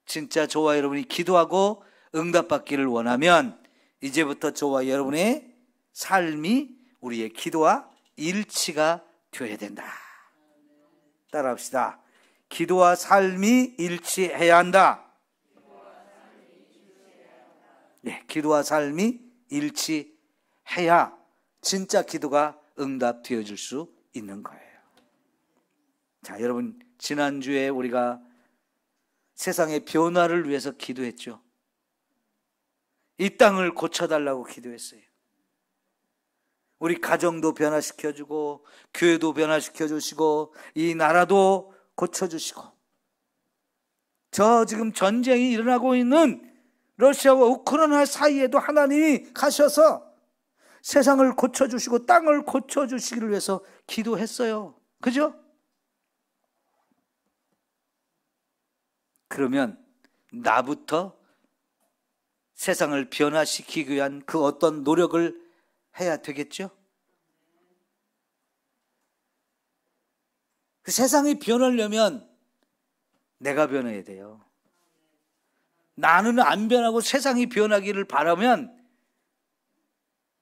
A: 진짜 저와 여러분이 기도하고 응답받기를 원하면 이제부터 저와 여러분의 삶이 우리의 기도와 일치가 되어야 된다. 따라합시다. 기도와 삶이 일치해야 한다. 네, 기도와 삶이 일치해야 진짜 기도가 응답되어질 수 있는 거예요. 자, 여러분, 지난주에 우리가 세상의 변화를 위해서 기도했죠. 이 땅을 고쳐달라고 기도했어요. 우리 가정도 변화시켜주고 교회도 변화시켜주시고 이 나라도 고쳐주시고 저 지금 전쟁이 일어나고 있는 러시아와 우크라이나 사이에도 하나님이 가셔서 세상을 고쳐주시고 땅을 고쳐주시기를 위해서 기도했어요. 그죠? 그러면 나부터 세상을 변화시키기 위한 그 어떤 노력을 해야 되겠죠? 그 세상이 변하려면 내가 변해야 돼요. 나는 안 변하고 세상이 변하기를 바라면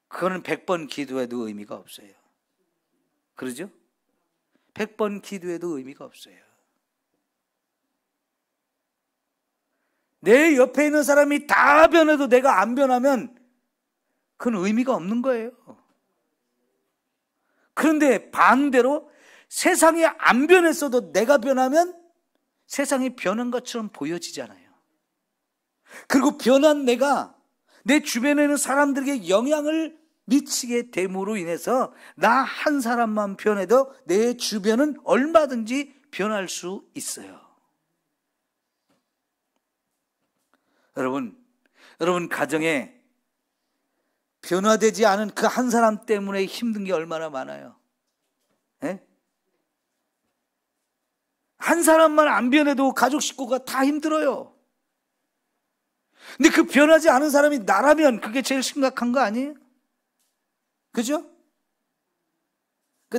A: 그거는 100번 기도해도 의미가 없어요. 그러죠? 100번 기도해도 의미가 없어요. 내 옆에 있는 사람이 다 변해도 내가 안 변하면 그건 의미가 없는 거예요. 그런데 반대로 세상이 안 변했어도 내가 변하면 세상이 변한 것처럼 보여지잖아요. 그리고 변한 내가 내 주변에 있는 사람들에게 영향을 미치게 됨으로 인해서 나 한 사람만 변해도 내 주변은 얼마든지 변할 수 있어요. 여러분 가정에 변화되지 않은 그 한 사람 때문에 힘든 게 얼마나 많아요. 예? 한 사람만 안 변해도 가족 식구가 다 힘들어요. 근데 그 변하지 않은 사람이 나라면 그게 제일 심각한 거 아니에요? 그죠?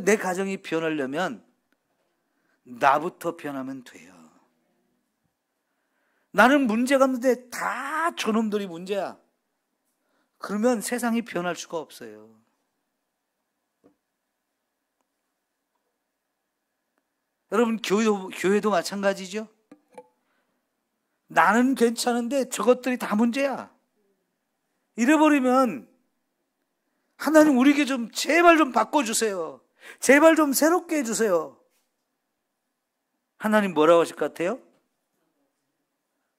A: 내 가정이 변하려면 나부터 변하면 돼요. 나는 문제가 없는데 다 저놈들이 문제야. 그러면 세상이 변할 수가 없어요. 여러분, 교회도 마찬가지죠. 나는 괜찮은데 저것들이 다 문제야. 이래버리면 하나님 우리에게 좀 제발 좀 바꿔주세요. 제발 좀 새롭게 해주세요. 하나님 뭐라고 하실 것 같아요?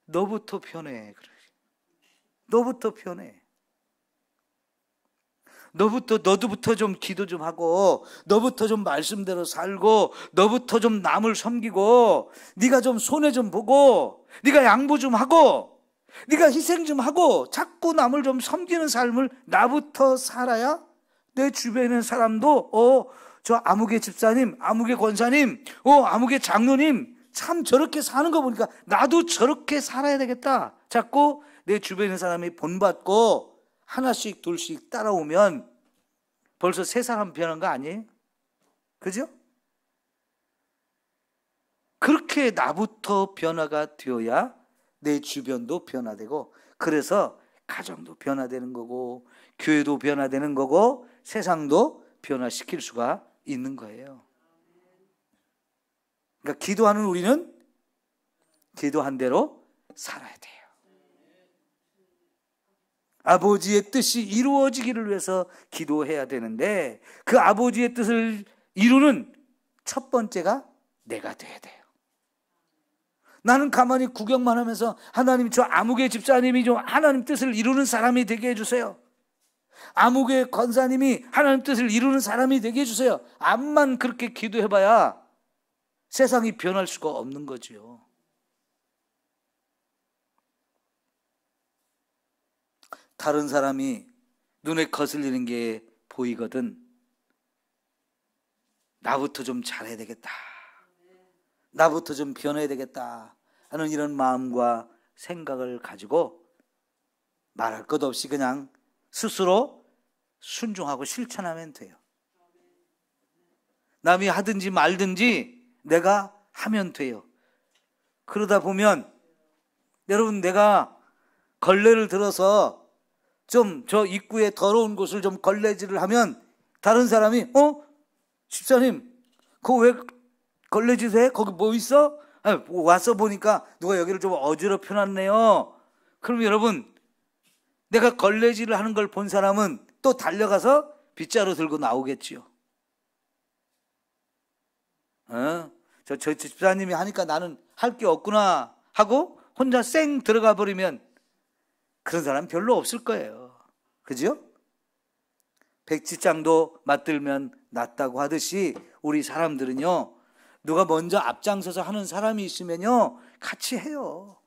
A: 너부터 변해. 너부터 변해. 너도부터 좀 기도 좀 하고, 너부터 좀 말씀대로 살고, 너부터 좀 남을 섬기고, 네가 좀 손해 좀 보고, 네가 양보 좀 하고, 네가 희생 좀 하고, 자꾸 남을 좀 섬기는 삶을 나부터 살아야 내 주변에 있는 사람도 저 아무개 집사님, 아무개 권사님, 아무개 장로님 참 저렇게 사는 거 보니까 나도 저렇게 살아야 되겠다. 자꾸 내 주변에 있는 사람이 본받고 하나씩 둘씩 따라오면 벌써 세 사람 변한 거 아니에요? 그죠? 그렇게 나부터 변화가 되어야 내 주변도 변화되고, 그래서 가정도 변화되는 거고, 교회도 변화되는 거고, 세상도 변화시킬 수가 있는 거예요. 그러니까 기도하는 우리는 기도한 대로 살아야 돼요. 아버지의 뜻이 이루어지기를 위해서 기도해야 되는데, 그 아버지의 뜻을 이루는 첫 번째가 내가 돼야 돼요. 나는 가만히 구경만 하면서 하나님 저 아무개 집사님이 좀 하나님 뜻을 이루는 사람이 되게 해주세요. 아무개 권사님이 하나님 뜻을 이루는 사람이 되게 해주세요. 암만 그렇게 기도해봐야 세상이 변할 수가 없는 거지요. 다른 사람이 눈에 거슬리는 게 보이거든 나부터 좀 잘해야 되겠다, 나부터 좀 변해야 되겠다 하는 이런 마음과 생각을 가지고 말할 것 없이 그냥 스스로 순종하고 실천하면 돼요. 남이 하든지 말든지 내가 하면 돼요. 그러다 보면 여러분, 내가 걸레를 들어서 좀 저 입구에 더러운 곳을 좀 걸레질을 하면 다른 사람이 집사님 그거 왜 걸레질 해? 거기 뭐 있어? 와서 보니까 누가 여기를 좀 어지럽혀 놨네요. 그럼 여러분, 내가 걸레질을 하는 걸 본 사람은 또 달려가서 빗자루 들고 나오겠지요. 저 집사님이 하니까 나는 할 게 없구나 하고 혼자 쌩 들어가 버리면 그런 사람 별로 없을 거예요. 그죠? 백지장도 맞들면 낫다고 하듯이 우리 사람들은요, 누가 먼저 앞장서서 하는 사람이 있으면요 같이 해요.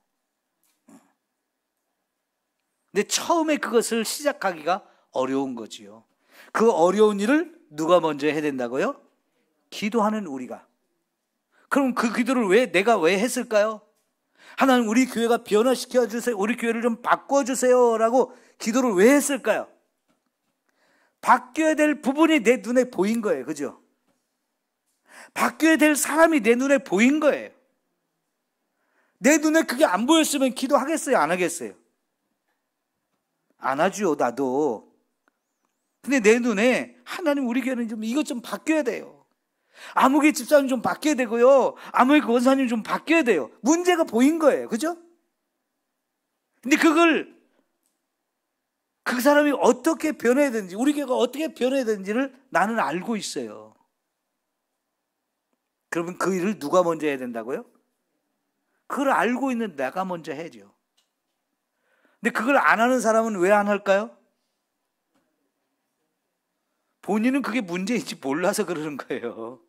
A: 근데 처음에 그것을 시작하기가 어려운 거지요. 그 어려운 일을 누가 먼저 해야 된다고요? 기도하는 우리가. 그럼 그 기도를 내가 왜 했을까요? 하나님, 우리 교회가 변화시켜 주세요, 우리 교회를 좀 바꿔주세요 라고 기도를 왜 했을까요? 바뀌어야 될 부분이 내 눈에 보인 거예요. 그죠? 바뀌어야 될 사람이 내 눈에 보인 거예요. 내 눈에 그게 안 보였으면 기도하겠어요? 안 하겠어요? 안 하죠, 나도. 근데 내 눈에 하나님, 우리 교회는 좀 이것 좀 바뀌어야 돼요. 아무개 집사님 좀 바뀌어야 되고요, 아무개 권사님 좀 바뀌어야 돼요. 문제가 보인 거예요. 그죠? 근데 그걸 그 사람이 어떻게 변해야 되는지, 우리 교회가 어떻게 변해야 되는지를 나는 알고 있어요. 그러면 그 일을 누가 먼저 해야 된다고요? 그걸 알고 있는 내가 먼저 해야죠. 근데 그걸 안 하는 사람은 왜 안 할까요? 본인은 그게 문제인지 몰라서 그러는 거예요.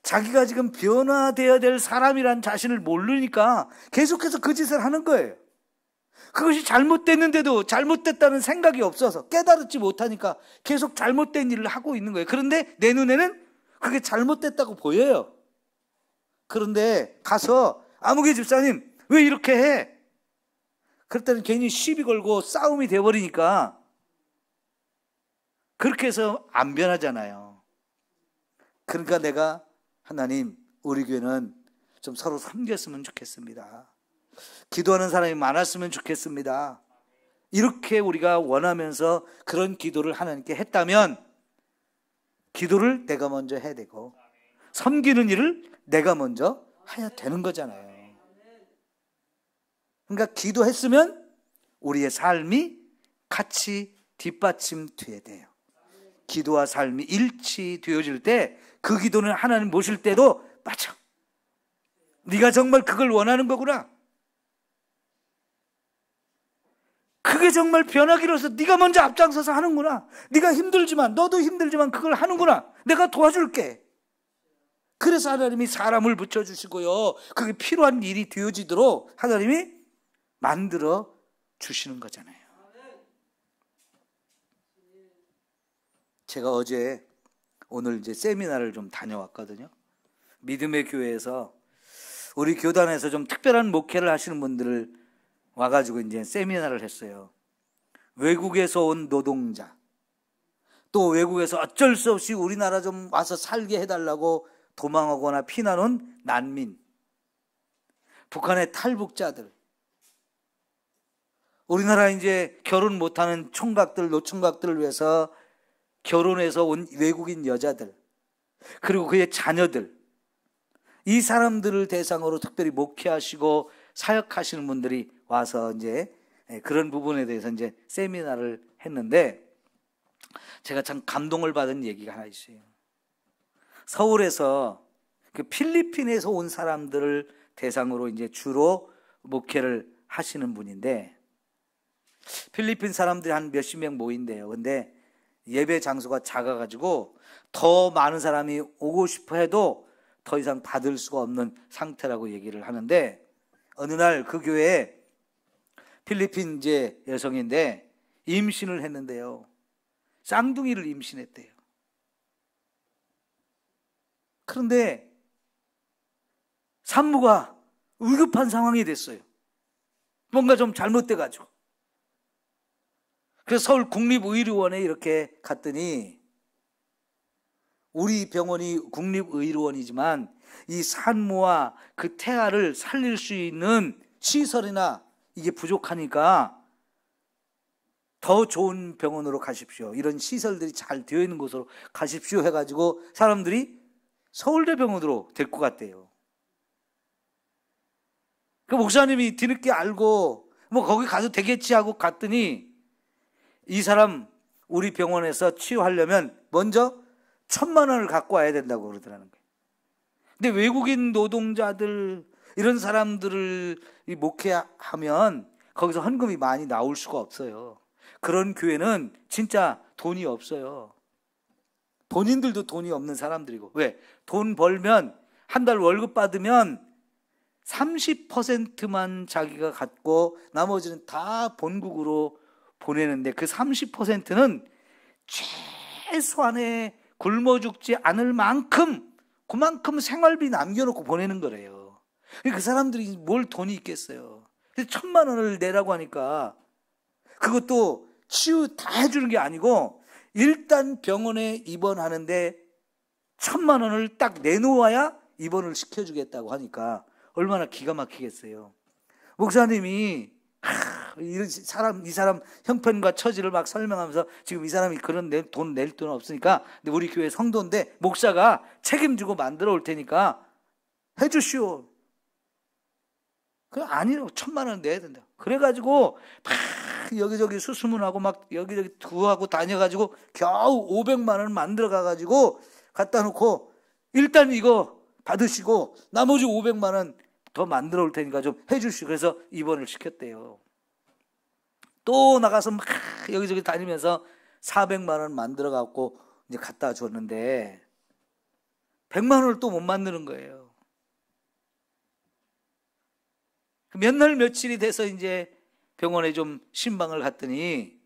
A: 자기가 지금 변화되어야 될 사람이란 자신을 모르니까 계속해서 그 짓을 하는 거예요. 그것이 잘못됐는데도 잘못됐다는 생각이 없어서 깨달지 못하니까 계속 잘못된 일을 하고 있는 거예요. 그런데 내 눈에는 그게 잘못됐다고 보여요. 그런데 가서 아무개 집사님 왜 이렇게 해? 그럴 때는 괜히 시비 걸고 싸움이 되어버리니까 그렇게 해서 안 변하잖아요. 그러니까 내가, 하나님, 우리 교회는 좀 서로 섬겼으면 좋겠습니다. 기도하는 사람이 많았으면 좋겠습니다. 이렇게 우리가 원하면서 그런 기도를 하나님께 했다면 기도를 내가 먼저 해야 되고 섬기는 일을 내가 먼저 해야 되는 거잖아요. 그러니까 기도했으면 우리의 삶이 같이 뒷받침돼야 돼요. 기도와 삶이 일치되어질 때 그 기도는 하나님 모실 때도 맞아, 네가 정말 그걸 원하는 거구나, 그게 정말 변하기로서 네가 먼저 앞장서서 하는구나, 네가 힘들지만, 너도 힘들지만 그걸 하는구나, 내가 도와줄게. 그래서 하나님이 사람을 붙여주시고요, 그게 필요한 일이 되어지도록 하나님이 만들어 주시는 거잖아요. 제가 오늘 이제 세미나를 좀 다녀왔거든요. 믿음의 교회에서 우리 교단에서 좀 특별한 목회를 하시는 분들을 와가지고 이제 세미나를 했어요. 외국에서 온 노동자, 또 외국에서 어쩔 수 없이 우리나라 좀 와서 살게 해달라고 도망하거나 피난 온 난민, 북한의 탈북자들, 우리나라 이제 결혼 못하는 총각들, 노총각들을 위해서 결혼해서 온 외국인 여자들, 그리고 그의 자녀들, 이 사람들을 대상으로 특별히 목회하시고 사역하시는 분들이 와서 이제 그런 부분에 대해서 이제 세미나를 했는데, 제가 참 감동을 받은 얘기가 하나 있어요. 서울에서 그 필리핀에서 온 사람들을 대상으로 이제 주로 목회를 하시는 분인데, 필리핀 사람들이 한 몇십 명 모인대요. 근데 예배 장소가 작아가지고 더 많은 사람이 오고 싶어 해도 더 이상 받을 수가 없는 상태라고 얘기를 하는데, 어느 날 그 교회에 필리핀 이제 여성인데 임신을 했는데요. 쌍둥이를 임신했대요. 그런데 산모가 위급한 상황이 됐어요. 뭔가 좀 잘못돼가지고. 그래서 서울 국립의료원에 이렇게 갔더니, 우리 병원이 국립의료원이지만 이 산모와 그 태아를 살릴 수 있는 시설이나 이게 부족하니까 더 좋은 병원으로 가십시오. 이런 시설들이 잘 되어 있는 곳으로 가십시오 해가지고 사람들이 서울대병원으로 데리고 갔대요. 그 목사님이 뒤늦게 알고 뭐 거기 가도 되겠지 하고 갔더니, 이 사람 우리 병원에서 치유하려면 먼저 1,000만 원을 갖고 와야 된다고 그러더라는 거예요. 근데 외국인 노동자들 이런 사람들을 목회하면 거기서 헌금이 많이 나올 수가 없어요. 그런 교회는 진짜 돈이 없어요. 본인들도 돈이 없는 사람들이고. 왜? 돈 벌면 한 달 월급 받으면 30%만 자기가 갖고 나머지는 다 본국으로 보내는데, 그 30%는 최소한의 굶어 죽지 않을 만큼 그만큼 생활비 남겨놓고 보내는 거래요. 그 사람들이 뭘 돈이 있겠어요. 1,000만 원을 내라고 하니까, 그것도 치유 다 해주는 게 아니고 일단 병원에 입원하는데 1,000만 원을 딱 내놓아야 입원을 시켜주겠다고 하니까 얼마나 기가 막히겠어요. 목사님이 이 사람 형편과 처지를 막 설명하면서, 지금 이 사람이 그런 돈 낼 돈 없으니까 근데 우리 교회 성도인데 목사가 책임지고 만들어 올 테니까 해주시오. 그냥 아니라고, 1,000만 원 내야 된다. 그래가지고 막 여기저기 수수문하고 막 여기저기 두하고 다녀가지고 겨우 500만 원 만들어 가가지고 갖다 놓고, 일단 이거 받으시고 나머지 500만 원 더 만들어 올 테니까 좀 해주시오. 그래서 입원을 시켰대요. 또 나가서 막 여기저기 다니면서 400만 원 만들어 갖고 이제 갖다 줬는데 100만 원을 또 못 만드는 거예요. 몇 날 며칠이 돼서 이제 병원에 좀 신방을 갔더니,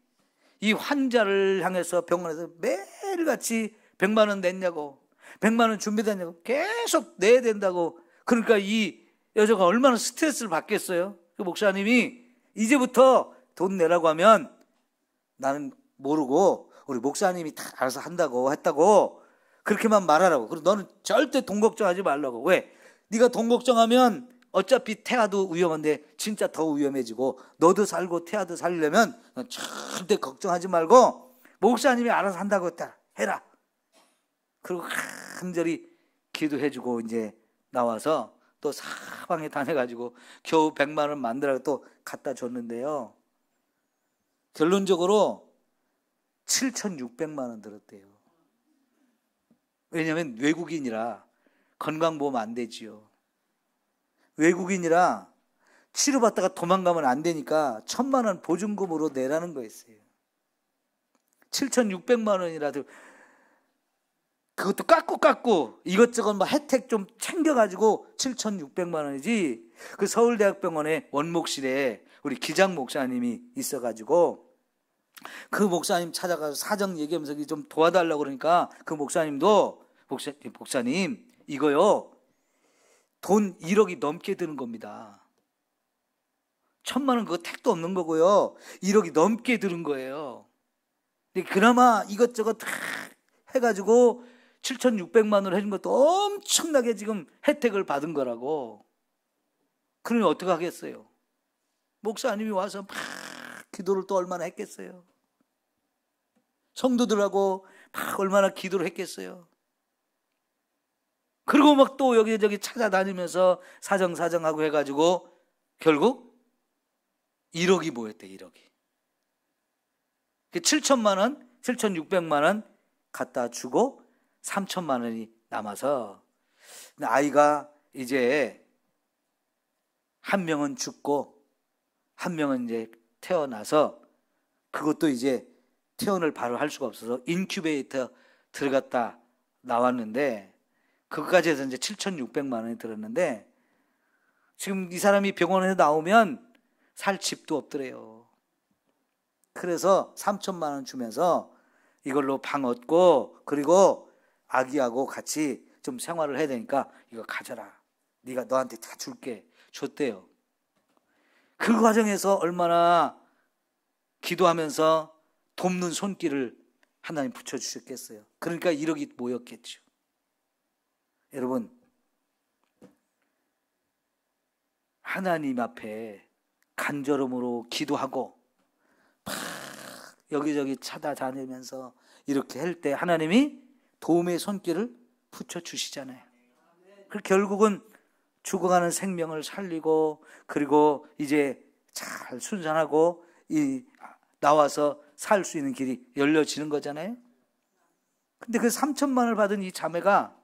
A: 이 환자를 향해서 병원에서 매일같이 100만 원 냈냐고, 100만 원 준비됐냐고 계속 내야 된다고. 그러니까 이 여자가 얼마나 스트레스를 받겠어요. 그 목사님이 이제부터 돈 내라고 하면 나는 모르고 우리 목사님이 다 알아서 한다고 했다고 그렇게만 말하라고. 그리고 너는 절대 돈 걱정하지 말라고. 왜? 네가 돈 걱정하면 어차피 태아도 위험한데 진짜 더 위험해지고, 너도 살고 태아도 살려면 넌 절대 걱정하지 말고 목사님이 알아서 한다고 했다 해라. 그리고 간절히 기도해주고 이제 나와서 또 사방에 다녀가지고 겨우 100만 원 만들어서 또 갖다 줬는데요. 결론적으로 7,600만 원 들었대요. 왜냐하면 외국인이라 건강보험 안 되지요. 외국인이라 치료받다가 도망가면 안 되니까 1,000만 원 보증금으로 내라는 거였어요. 7,600만 원이라도 그것도 깎고 이것저것 막 혜택 좀 챙겨가지고 7,600만 원이지. 그 서울대학병원에 원목실에 우리 기장 목사님이 있어가지고 그 목사님 찾아가서 사정 얘기하면서 좀 도와달라고 그러니까 그 목사님도 목사님 이거요 돈 1억이 넘게 드는 겁니다. 1,000만 원 그거 택도 없는 거고요. 1억이 넘게 드는 거예요. 근데 그나마 이것저것 다 해가지고 7,600만 원을 해준 것도 엄청나게 지금 혜택을 받은 거라고. 그러니 어떻게 하겠어요? 목사님이 와서 막 기도를 또 얼마나 했겠어요? 성도들하고 막 얼마나 기도를 했겠어요? 그리고 막 또 여기저기 찾아다니면서 사정하고 해가지고 결국 1억이 모였대. 1억이 7천만 원 7,600만 원 갖다 주고 3천만 원이 남아서 아이가 이제 한 명은 죽고 한 명은 이제 태어나서 그것도 이제 퇴원을 바로 할 수가 없어서 인큐베이터 들어갔다 나왔는데, 그것까지 해서 이제 7,600만 원이 들었는데, 지금 이 사람이 병원에서 나오면 살 집도 없더래요. 그래서 3천만 원 주면서 이걸로 방 얻고, 그리고 아기하고 같이 좀 생활을 해야 되니까 이거 가져라, 네가 너한테 다 줄게, 줬대요. 그 과정에서 얼마나 기도하면서 돕는 손길을 하나님 붙여주셨겠어요. 그러니까 1억이 모였겠죠. 여러분, 하나님 앞에 간절함으로 기도하고 막 여기저기 찾아다니면서 이렇게 할 때 하나님이 도움의 손길을 붙여주시잖아요. 그리고 결국은 죽어가는 생명을 살리고, 그리고 이제 잘 순산하고 나와서 살 수 있는 길이 열려지는 거잖아요. 근데 그 3천만 원을 받은 이 자매가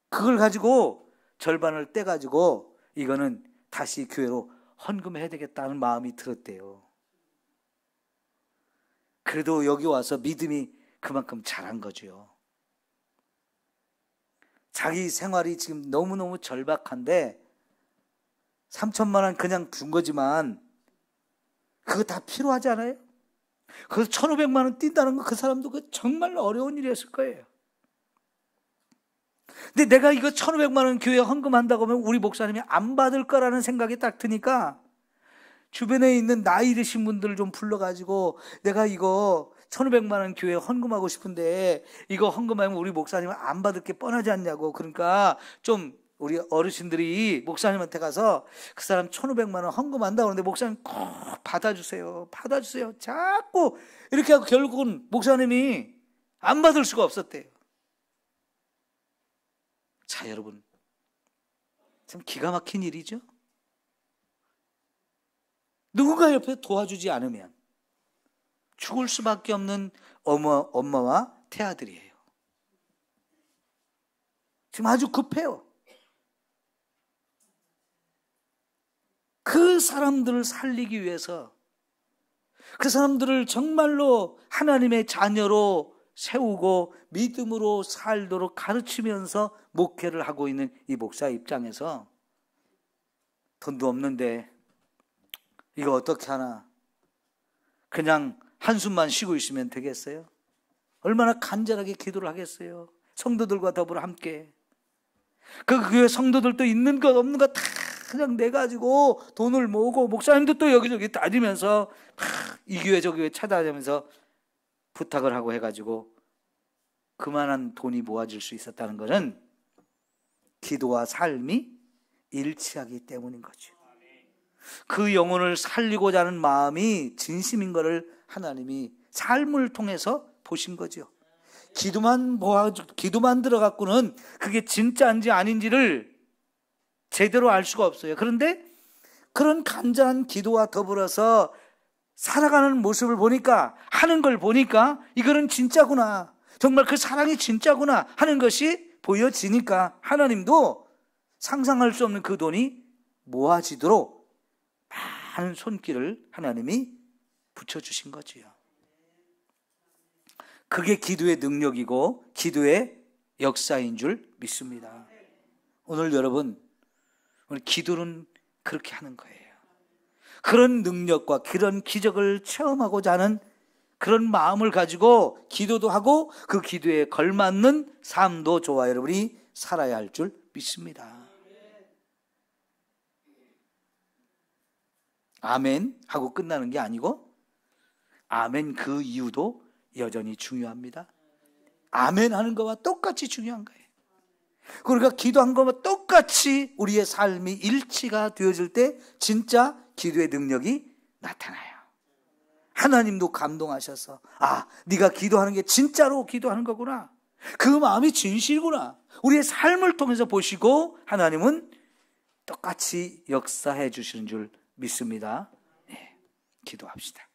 A: 그걸 가지고 절반을 떼가지고 이거는 다시 교회로 헌금해야 되겠다는 마음이 들었대요. 그래도 여기 와서 믿음이 그만큼 자란 거죠. 자기 생활이 지금 너무너무 절박한데 3천만 원 그냥 준 거지만 그거 다 필요하지 않아요? 그래서 1,500만 원 뛴다는 거 그 사람도 그 정말 어려운 일이었을 거예요. 근데 내가 이거 1,500만 원 교회에 헌금한다고 하면 우리 목사님이 안 받을 거라는 생각이 딱 드니까 주변에 있는 나이 드신 분들을 좀 불러가지고 내가 이거 1,500만 원 교회에 헌금하고 싶은데 이거 헌금하면 우리 목사님은 안 받을 게 뻔하지 않냐고. 그러니까 좀 우리 어르신들이 목사님한테 가서 그 사람 1,500만 원 헌금한다고 하는데 목사님 꼭 받아주세요, 받아주세요, 자꾸 이렇게 하고 결국은 목사님이 안 받을 수가 없었대요. 자, 여러분, 참 기가 막힌 일이죠. 누군가 옆에 도와주지 않으면 죽을 수밖에 없는 엄마와 태아들이에요. 지금 아주 급해요. 그 사람들을 살리기 위해서, 그 사람들을 정말로 하나님의 자녀로 세우고 믿음으로 살도록 가르치면서 목회를 하고 있는 이 목사 입장에서 돈도 없는데 이거 어떻게 하나, 그냥 한숨만 쉬고 있으면 되겠어요? 얼마나 간절하게 기도를 하겠어요? 성도들과 더불어 함께. 그 교회 성도들도 있는 것 없는 것 다 그냥 내가지고 돈을 모으고, 목사님도 또 여기저기 다니면서 이 교회 저 교회 찾아다니면서 부탁을 하고 해가지고 그만한 돈이 모아질 수 있었다는 것은 기도와 삶이 일치하기 때문인 거죠. 그 영혼을 살리고자 하는 마음이 진심인 것을 하나님이 삶을 통해서 보신 거죠. 기도만 들어갖고는 그게 진짜인지 아닌지를 제대로 알 수가 없어요. 그런데 그런 간절한 기도와 더불어서 살아가는 모습을 보니까, 하는 걸 보니까 이거는 진짜구나, 정말 그 사랑이 진짜구나 하는 것이 보여지니까 하나님도 상상할 수 없는 그 돈이 모아지도록 많은 손길을 하나님이 붙여주신 거지요. 그게 기도의 능력이고 기도의 역사인 줄 믿습니다. 오늘 여러분, 오늘 기도는 그렇게 하는 거예요. 그런 능력과 그런 기적을 체험하고자 하는 그런 마음을 가지고 기도도 하고 그 기도에 걸맞는 삶도 저와 여러분이 살아야 할 줄 믿습니다. 아멘 하고 끝나는 게 아니고, 아멘 그 이유도 여전히 중요합니다. 아멘 하는 것과 똑같이 중요한 거예요. 그러니까 기도한 것과 똑같이 우리의 삶이 일치가 되어질 때 진짜 기도의 능력이 나타나요. 하나님도 감동하셔서, 아, 네가 기도하는 게 진짜로 기도하는 거구나, 그 마음이 진실이구나, 우리의 삶을 통해서 보시고 하나님은 똑같이 역사해 주시는 줄 믿습니다. 네, 기도합시다.